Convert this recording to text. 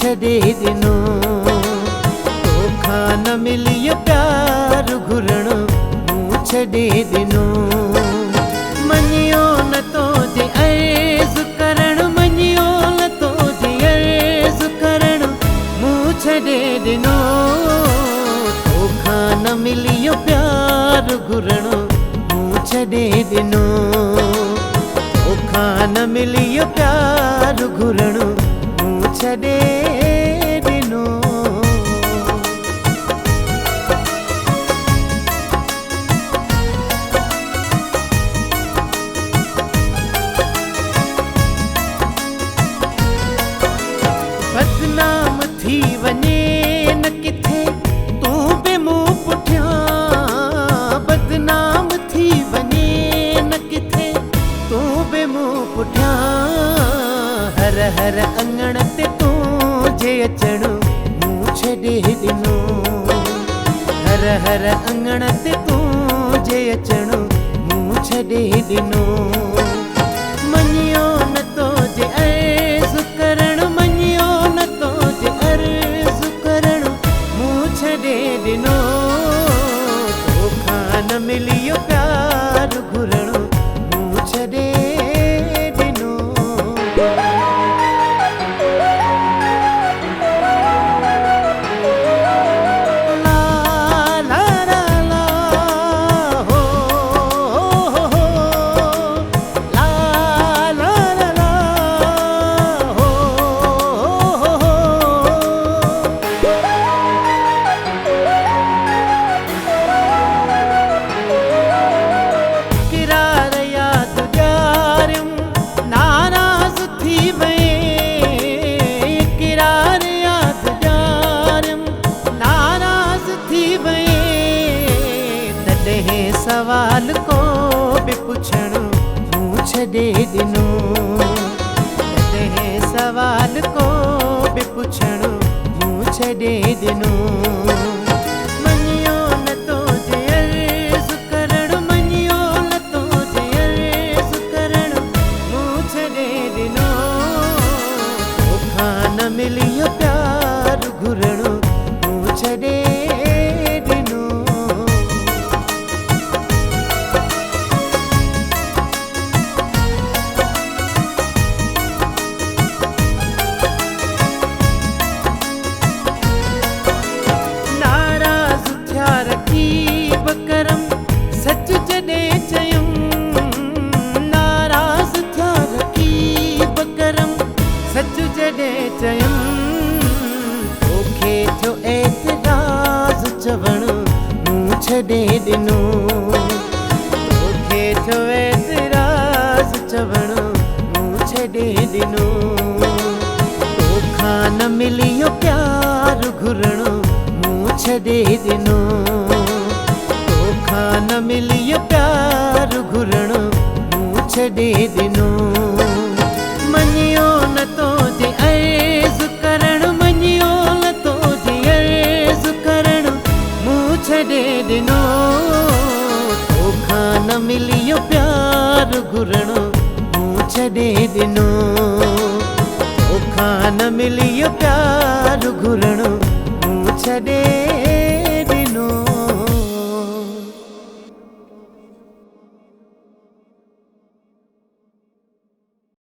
छॾे ॾिनो। तोखां न मिलियो प्यार घुरणो मूं छॾे ॾिनो। मञियो न तुंहिंजे अर्ज़ु करणु, मञियो न तुंहिंजे अर्ज़ु करणु मूं छॾे ॾिनो। तोखां न मिलियो प्यार घुरणो मूं छॾे ॾिनो। तोखां न मिलियो प्यार घुरणो मूं छॾे ॾिनो। बदनाम थी वञे न किथे तूं बि मूं पुठियां, बदनाम थी वञे न किथे तूं बि मूं पुठियां। हर हर अंगण ते तुंहिंजे अचणु मूं छॾे ॾिनो। हर हर अंगण ते तुंहिंजे अचणु मूं छॾे ॾिनो। मञियो न तुंहिंजे अर्ज़ु करणु, मञियो न तुंहिंजे अर्ज़ु करणु मूं छॾे ॾिनो। तोखां न मिलियो प्यार घुरणो मूं छॾे ॾिनो। सवाल को बि पुछणु मूं छॾे ॾिनो। तॾहिं सवाल को बि पुछणु मूं छॾे ॾिनो। मञियो न तुंहिंजे अर्ज़ु करणु, मञियो न तुंहिंजे अर्ज़ु करणु मूं छॾे ॾिनो। तोखां न मिलियो प्यार घुरणो मूं छॾे ॾिनो। करम सच जॾहिं चयुम, नाराज़ थिया रकीब करम सच जॾहिं चयुम। तोखे थियो एतिराज़ चवणु मूं छॾे ॾिनो। तोखे थियो एतिराज़ चवणु मूं छॾे ॾिनो। तोखां न मिलियो प्यार घुरणो मूं छॾे ॾिनो। तोखां न मिलियो प्यार घुरणो मूं छॾे ॾिनो। मञियो न तुंहिंजे अर्ज़ु करणु, मञियो न तुंहिंजे अर्ज़ु करणु मूं छॾे ॾिनो। तोखां न मिलियो प्यार घुरणो मूं छॾे ॾिनो। तोखां न मिलियो प्यार घुरणो मूं छॾे